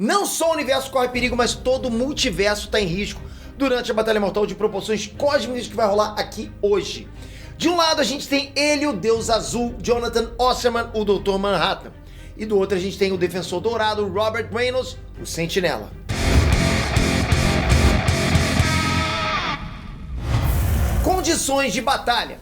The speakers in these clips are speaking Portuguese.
Não só o universo corre perigo, mas todo o multiverso está em risco durante a Batalha Mortal de proporções cósmicas que vai rolar aqui hoje. De um lado a gente tem ele, o Deus Azul, Jonathan Osterman, o Dr. Manhattan. E do outro a gente tem o Defensor Dourado, Robert Reynolds, o Sentinela. Condições de batalha.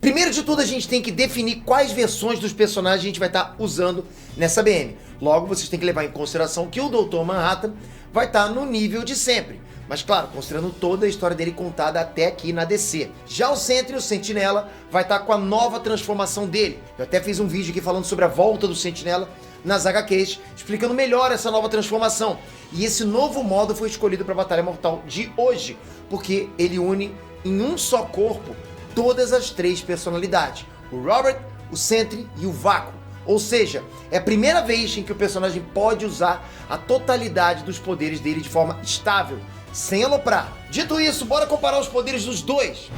Primeiro de tudo a gente tem que definir quais versões dos personagens a gente vai estar usando nessa BM. Logo vocês têm que levar em consideração que o Dr. Manhattan vai estar no nível de sempre. Mas claro, considerando toda a história dele contada até aqui na DC. Já o Sentry, o Sentinela, vai estar com a nova transformação dele. Eu até fiz um vídeo aqui falando sobre a volta do Sentinela nas HQs, explicando melhor essa nova transformação. E esse novo modo foi escolhido para a Batalha Mortal de hoje, porque ele une em um só corpo todas as três personalidades. O Robert, o Sentry e o Vácuo. Ou seja, é a primeira vez em que o personagem pode usar a totalidade dos poderes dele de forma estável, sem aloprar. Dito isso, bora comparar os poderes dos dois.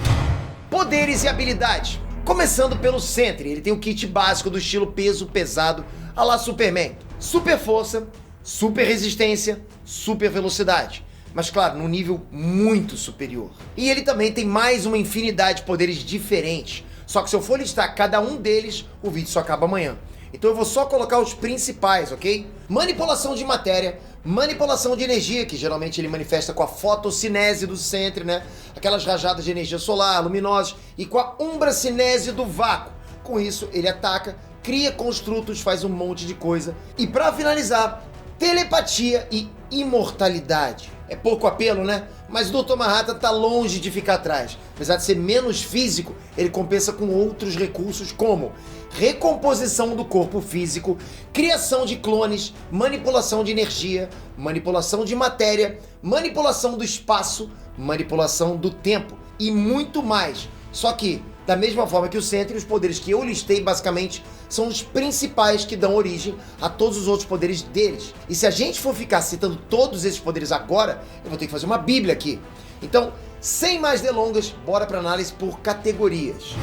Poderes e habilidades. Começando pelo Sentry, ele tem o kit básico do estilo peso pesado à la Superman. Super força, super resistência, super velocidade. Mas claro, num nível muito superior. E ele também tem mais uma infinidade de poderes diferentes. Só que se eu for listar cada um deles, o vídeo só acaba amanhã. Então eu vou só colocar os principais, ok? Manipulação de matéria, manipulação de energia, que geralmente ele manifesta com a fotossinese do Sentry, né? Aquelas rajadas de energia solar, luminosas, e com a umbracinese do Vácuo. Com isso, ele ataca, cria construtos, faz um monte de coisa. E pra finalizar, telepatia e imortalidade. É pouco apelo, né? Mas o Dr. Manhattan tá longe de ficar atrás. Apesar de ser menos físico, ele compensa com outros recursos como recomposição do corpo físico, criação de clones, manipulação de energia, manipulação de matéria, manipulação do espaço, manipulação do tempo e muito mais. Só que, da mesma forma que o Sentry, os poderes que eu listei basicamente são os principais que dão origem a todos os outros poderes deles. E se a gente for ficar citando todos esses poderes agora, eu vou ter que fazer uma bíblia aqui. Então, sem mais delongas, bora para análise por categorias.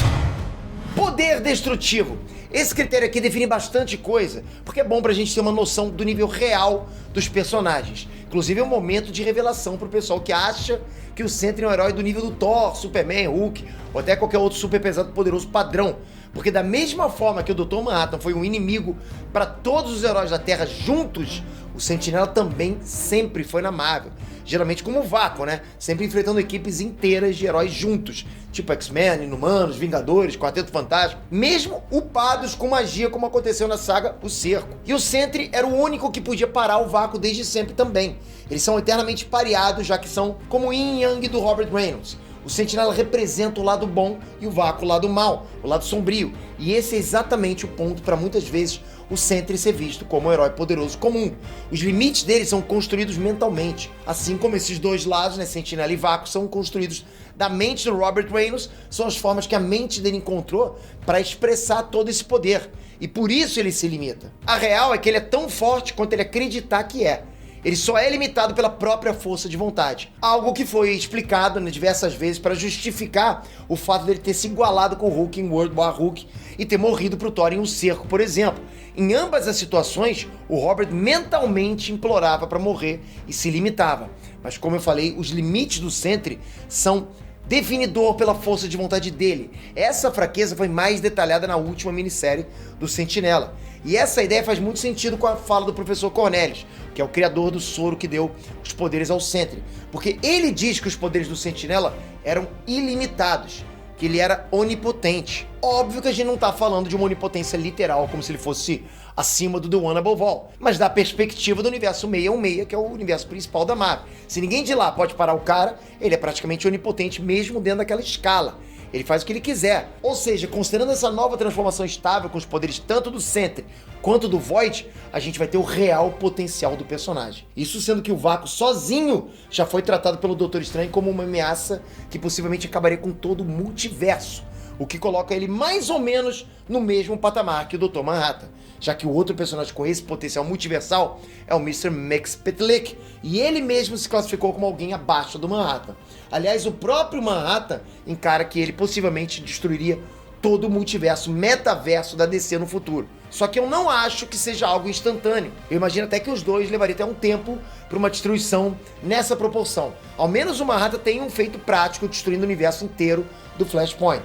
Poder destrutivo. Esse critério aqui define bastante coisa, porque é bom pra gente ter uma noção do nível real dos personagens. Inclusive é um momento de revelação pro pessoal que acha que o Sentry é um herói do nível do Thor, Superman, Hulk, ou até qualquer outro super pesado poderoso padrão. Porque da mesma forma que o Dr. Manhattan foi um inimigo para todos os heróis da Terra juntos, o Sentinela também sempre foi na Marvel. Geralmente como o Vácuo, né? Sempre enfrentando equipes inteiras de heróis juntos. Tipo X-Men, Inumanos, Vingadores, Quarteto Fantástico. Mesmo upados com magia, como aconteceu na saga O Cerco. E o Sentry era o único que podia parar o Vácuo desde sempre também. Eles são eternamente pareados, já que são como o Yin e Yang do Robert Reynolds. O Sentinela representa o lado bom e o Vácuo o lado mal, o lado sombrio. E esse é exatamente o ponto para muitas vezes o Sentry ser visto como um herói poderoso comum. Os limites dele são construídos mentalmente, assim como esses dois lados, né, Sentinela e Vácuo, são construídos da mente do Robert Reynolds, são as formas que a mente dele encontrou para expressar todo esse poder. E por isso ele se limita. A real é que ele é tão forte quanto ele acreditar que é. Ele só é limitado pela própria força de vontade. Algo que foi explicado, né, diversas vezes para justificar o fato dele ter se igualado com o Hulk em World War Hulk e ter morrido pro Thor em Um Cerco, por exemplo. Em ambas as situações, o Robert mentalmente implorava para morrer e se limitava. Mas como eu falei, os limites do Sentry são definidor pela força de vontade dele. Essa fraqueza foi mais detalhada na última minissérie do Sentinela. E essa ideia faz muito sentido com a fala do professor Cornelius, que é o criador do soro que deu os poderes ao Sentry. Porque ele diz que os poderes do Sentinela eram ilimitados, que ele era onipotente. Óbvio que a gente não tá falando de uma onipotência literal, como se ele fosse acima do The One Above All, mas da perspectiva do universo 616, que é o universo principal da Marvel. Se ninguém de lá pode parar o cara, ele é praticamente onipotente mesmo dentro daquela escala. Ele faz o que ele quiser. Ou seja, considerando essa nova transformação estável com os poderes tanto do Sentry quanto do Void, a gente vai ter o real potencial do personagem. Isso sendo que o Vácuo sozinho já foi tratado pelo Doutor Estranho como uma ameaça que possivelmente acabaria com todo o multiverso, o que coloca ele mais ou menos no mesmo patamar que o Dr. Manhattan, já que o outro personagem com esse potencial multiversal é o Mr. Mxyzptlk, e ele mesmo se classificou como alguém abaixo do Manhattan. Aliás, o próprio Manhattan encara que ele possivelmente destruiria todo o multiverso, metaverso da DC no futuro. Só que eu não acho que seja algo instantâneo. Eu imagino até que os dois levariam até um tempo para uma destruição nessa proporção. Ao menos o Manhattan tem um feito prático destruindo o universo inteiro do Flashpoint.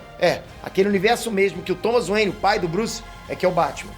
Aquele universo mesmo que o Thomas Wayne, o pai do Bruce, que é o Batman.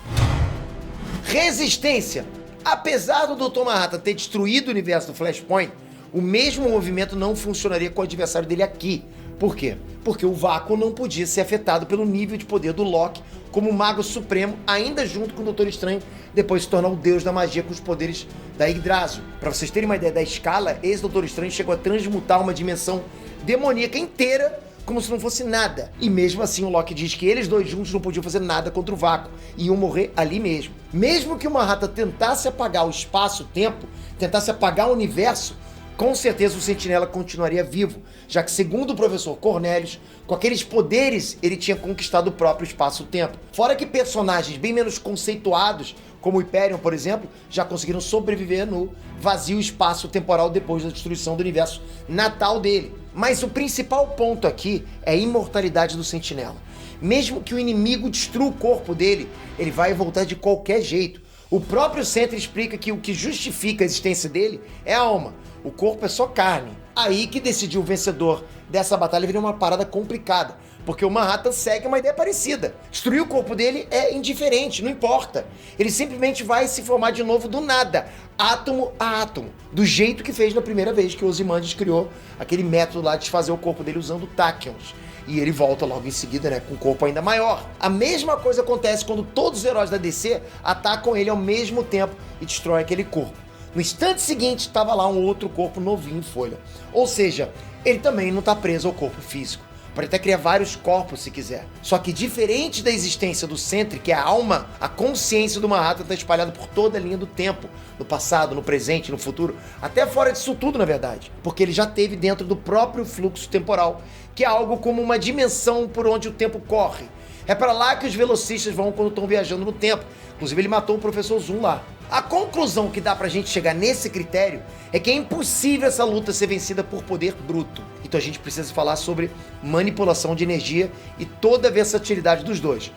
Resistência. Apesar do Dr. Manhattan ter destruído o universo do Flashpoint, o mesmo movimento não funcionaria com o adversário dele aqui. Por quê? Porque o vácuo não podia ser afetado pelo nível de poder do Loki como Mago Supremo, ainda junto com o Doutor Estranho, depois se tornar o deus da magia com os poderes da Yggdrasil. Para vocês terem uma ideia da escala, esse Doutor Estranho chegou a transmutar uma dimensão demoníaca inteira como se não fosse nada. E mesmo assim o Loki diz que eles dois juntos não podiam fazer nada contra o vácuo, e iam morrer ali mesmo. Mesmo que o Manhattan tentasse apagar o espaço-tempo, tentasse apagar o universo, com certeza o Sentinela continuaria vivo, já que, segundo o professor Cornelius, com aqueles poderes ele tinha conquistado o próprio espaço-tempo. Fora que personagens bem menos conceituados, como o Hyperion, por exemplo, já conseguiram sobreviver no vazio espaço-temporal depois da destruição do universo natal dele. Mas o principal ponto aqui é a imortalidade do Sentinela. Mesmo que o inimigo destrua o corpo dele, ele vai voltar de qualquer jeito. O próprio Sentry explica que o que justifica a existência dele é a alma. O corpo é só carne. Aí que decidiu o vencedor dessa batalha viria uma parada complicada, porque o Manhattan segue uma ideia parecida. Destruir o corpo dele é indiferente, não importa. Ele simplesmente vai se formar de novo do nada, átomo a átomo, do jeito que fez na primeira vez que o Ozymandias criou aquele método lá de desfazer o corpo dele usando tachyons. E ele volta logo em seguida, com um corpo ainda maior. A mesma coisa acontece quando todos os heróis da DC atacam ele ao mesmo tempo e destroem aquele corpo. No instante seguinte, estava lá um outro corpo novinho em folha. Ou seja, ele também não está preso ao corpo físico. Pode até criar vários corpos se quiser. Só que diferente da existência do Sentry, que é a alma, a consciência do Manhattan está espalhada por toda a linha do tempo. No passado, no presente, no futuro. Até fora disso tudo, na verdade. Porque ele já teve dentro do próprio fluxo temporal, que é algo como uma dimensão por onde o tempo corre. É para lá que os velocistas vão quando estão viajando no tempo. Inclusive ele matou o Professor Zoom lá. A conclusão que dá pra gente chegar nesse critério é que é impossível essa luta ser vencida por poder bruto. Então a gente precisa falar sobre manipulação de energia e toda a versatilidade dos dois.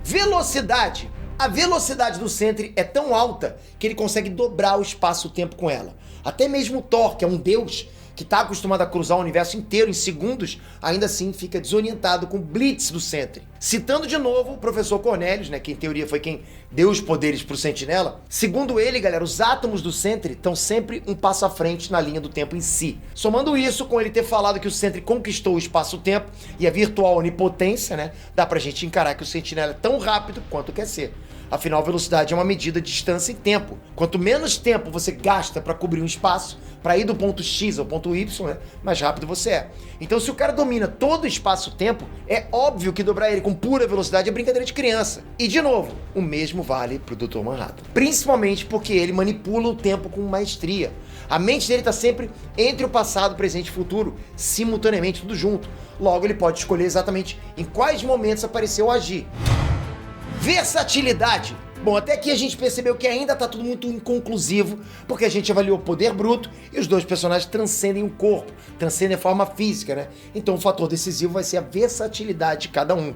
Velocidade. A velocidade do Sentry é tão alta que ele consegue dobrar o espaço-tempo com ela. Até mesmo o Thor, que é um deus que está acostumado a cruzar o universo inteiro em segundos, ainda assim fica desorientado com o blitz do Sentry. Citando de novo o professor Cornelius, que em teoria foi quem deu os poderes pro Sentinela, segundo ele, galera, os átomos do Sentry estão sempre um passo à frente na linha do tempo em si. Somando isso com ele ter falado que o Sentry conquistou o espaço-tempo e a virtual onipotência, dá pra gente encarar que o Sentinela é tão rápido quanto quer ser. Afinal, velocidade é uma medida de distância e tempo. Quanto menos tempo você gasta para cobrir um espaço, para ir do ponto X ao ponto Y, mais rápido você é. Então, se o cara domina todo o espaço-tempo, é óbvio que dobrar ele com pura velocidade é brincadeira de criança. E, de novo, o mesmo vale pro Dr. Manhattan. Principalmente porque ele manipula o tempo com maestria. A mente dele está sempre entre o passado, presente e futuro, simultaneamente, tudo junto. Logo, ele pode escolher exatamente em quais momentos aparecer ou agir. Versatilidade. Bom, até aqui a gente percebeu que ainda tá tudo muito inconclusivo, porque a gente avaliou o poder bruto e os dois personagens transcendem o corpo, transcendem a forma física, Então o fator decisivo vai ser a versatilidade de cada um.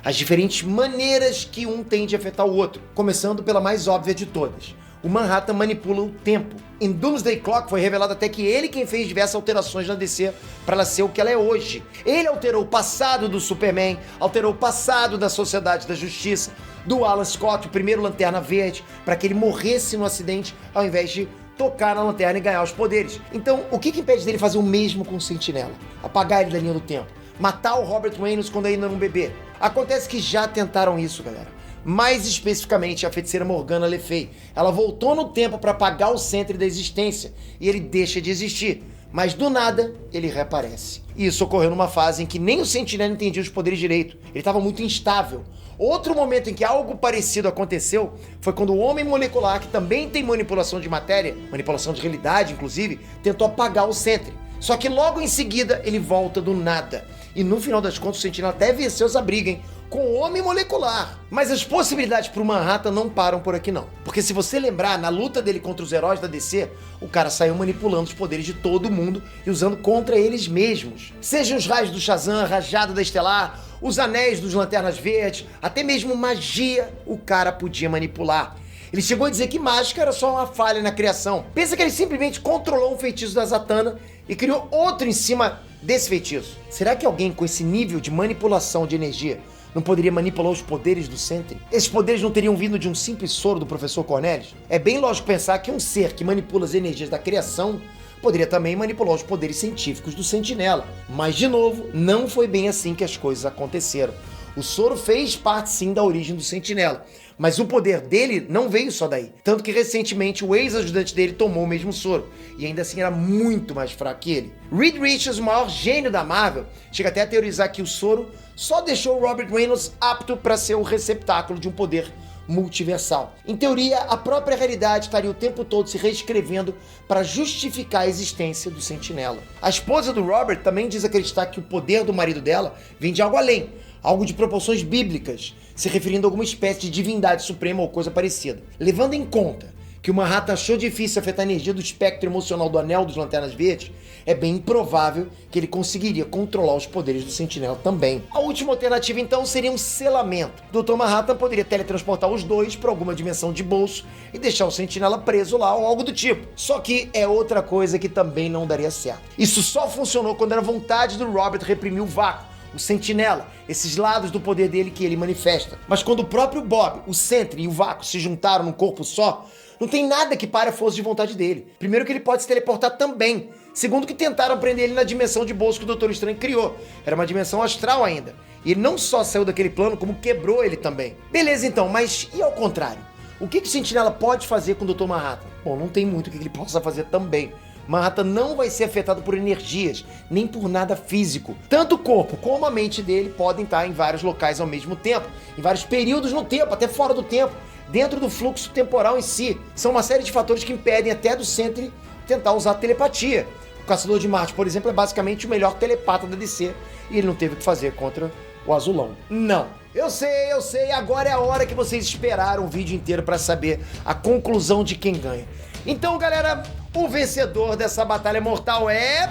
As diferentes maneiras que um tem de afetar o outro, começando pela mais óbvia de todas. O Manhattan manipula o tempo. Em Doomsday Clock foi revelado até que ele quem fez diversas alterações na DC para ela ser o que ela é hoje. Ele alterou o passado do Superman, alterou o passado da Sociedade da Justiça, do Alan Scott, o primeiro Lanterna Verde, para que ele morresse no acidente ao invés de tocar na lanterna e ganhar os poderes. Então, o que impede dele fazer o mesmo com o Sentinela? Apagar ele da linha do tempo. Matar o Robert Reynolds quando ainda era um bebê. Acontece que já tentaram isso, galera. Mais especificamente, a feiticeira Morgana Le Fay. Ela voltou no tempo para apagar o Sentry da existência e ele deixa de existir. Mas do nada, ele reaparece. E isso ocorreu numa fase em que nem o Sentinela entendia os poderes direito. Ele estava muito instável. Outro momento em que algo parecido aconteceu foi quando o Homem Molecular, que também tem manipulação de matéria, manipulação de realidade, inclusive, tentou apagar o Sentry. Só que logo em seguida, ele volta do nada. E no final das contas, o Sentinela até venceu essa briga, com o Homem Molecular. Mas as possibilidades pro Manhattan não param por aqui não. Porque se você lembrar, na luta dele contra os heróis da DC, o cara saiu manipulando os poderes de todo mundo e usando contra eles mesmos. Sejam os raios do Shazam, a rajada da Estelar, os anéis dos Lanternas Verdes, até mesmo magia o cara podia manipular. Ele chegou a dizer que mágica era só uma falha na criação. Pensa que ele simplesmente controlou um feitiço da Zatanna e criou outro em cima desse feitiço. Será que alguém com esse nível de manipulação de energia não poderia manipular os poderes do Sentry? Esses poderes não teriam vindo de um simples soro do Professor Cornelius? É bem lógico pensar que um ser que manipula as energias da criação poderia também manipular os poderes científicos do Sentinela. Mas, de novo, não foi bem assim que as coisas aconteceram. O soro fez parte sim da origem do Sentinela, mas o poder dele não veio só daí. Tanto que recentemente o ex-ajudante dele tomou o mesmo soro, e ainda assim era muito mais fraco que ele. Reed Richards, o maior gênio da Marvel, chega até a teorizar que o soro só deixou o Robert Reynolds apto para ser o receptáculo de um poder multiversal. Em teoria, a própria realidade estaria o tempo todo se reescrevendo para justificar a existência do Sentinela. A esposa do Robert também diz acreditar que o poder do marido dela vem de algo além, algo de proporções bíblicas, se referindo a alguma espécie de divindade suprema ou coisa parecida. Levando em conta que o Manhattan achou difícil afetar a energia do espectro emocional do Anel dos Lanternas Verdes, é bem improvável que ele conseguiria controlar os poderes do Sentinela também. A última alternativa, então, seria um selamento. O Dr. Manhattan poderia teletransportar os dois para alguma dimensão de bolso e deixar o Sentinela preso lá ou algo do tipo. Só que é outra coisa que também não daria certo. Isso só funcionou quando era vontade do Robert reprimir o vácuo, o Sentinela, esses lados do poder dele que ele manifesta. Mas quando o próprio Bob, o Sentry e o Vácuo se juntaram num corpo só, não tem nada que pare a força de vontade dele. Primeiro que ele pode se teleportar também. Segundo que tentaram prender ele na dimensão de bolso que o Doutor Estranho criou. Era uma dimensão astral ainda. E ele não só saiu daquele plano, como quebrou ele também. Beleza então, mas e ao contrário? O que o Sentinela pode fazer com o Dr. Manhattan? Bom, não tem muito o que ele possa fazer também. Manhattan não vai ser afetado por energias, nem por nada físico. Tanto o corpo como a mente dele podem estar em vários locais ao mesmo tempo, em vários períodos no tempo, até fora do tempo, dentro do fluxo temporal em si. São uma série de fatores que impedem até do Sentry tentar usar telepatia. O Caçador de Marte, por exemplo, é basicamente o melhor telepata da DC, e ele não teve o que fazer contra o Azulão. Não. Eu sei, agora é a hora que vocês esperaram o vídeo inteiro para saber a conclusão de quem ganha. Então, galera, o vencedor dessa batalha mortal é...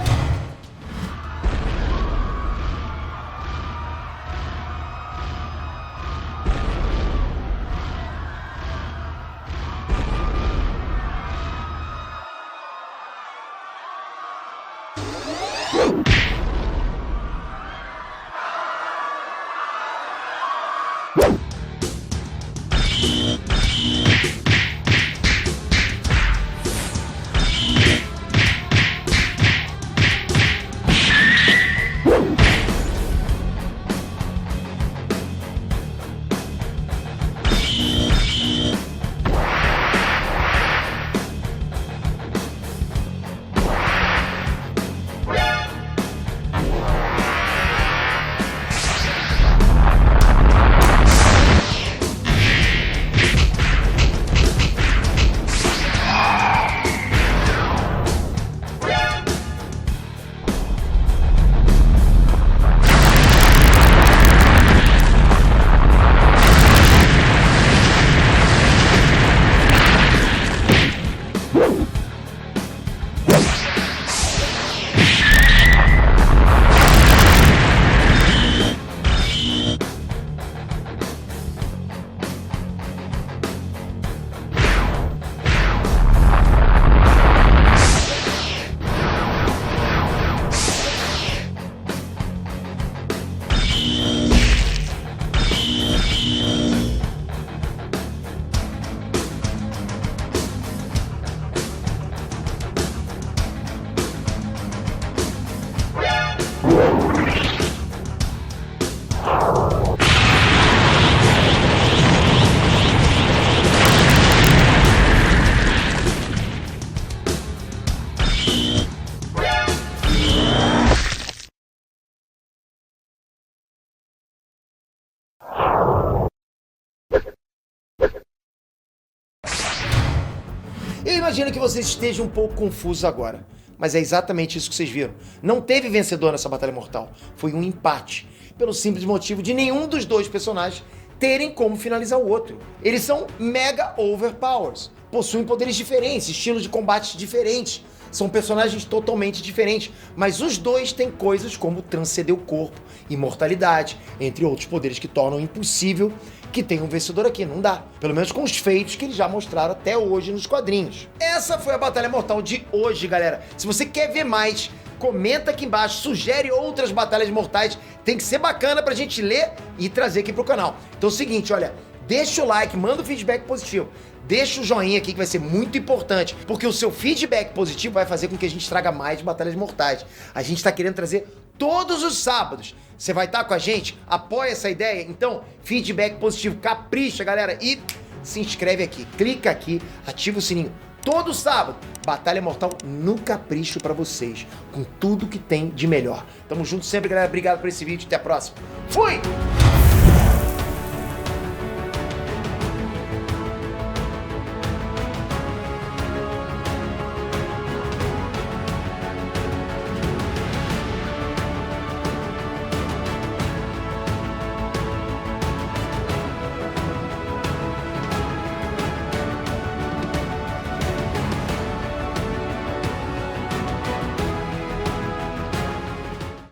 Eu imagino que vocês estejam um pouco confusos agora, mas é exatamente isso que vocês viram. Não teve vencedor nessa batalha mortal, foi um empate. pelo simples motivo de nenhum dos dois personagens terem como finalizar o outro. Eles são mega overpowers, possuem poderes diferentes, estilos de combate diferentes, são personagens totalmente diferentes, mas os dois têm coisas como transcender o corpo, imortalidade, entre outros poderes que tornam impossível que tenha um vencedor aqui, não dá. Pelo menos com os feitos que eles já mostraram até hoje nos quadrinhos. Essa foi a Batalha Mortal de hoje, galera. Se você quer ver mais, comenta aqui embaixo, sugere outras batalhas mortais, tem que ser bacana pra gente ler e trazer aqui pro canal. Então é o seguinte, olha, deixa o like, manda o feedback positivo, deixa o joinha aqui que vai ser muito importante, porque o seu feedback positivo vai fazer com que a gente traga mais batalhas mortais. A gente tá querendo trazer todos os sábados. Você vai estar com a gente? Apoia essa ideia? Então, feedback positivo, capricha, galera, e se inscreve aqui, clica aqui, ativa o sininho. Todo sábado, Batalha Mortal no capricho pra vocês, com tudo que tem de melhor. Tamo junto sempre, galera. Obrigado por esse vídeo. Até a próxima. Fui!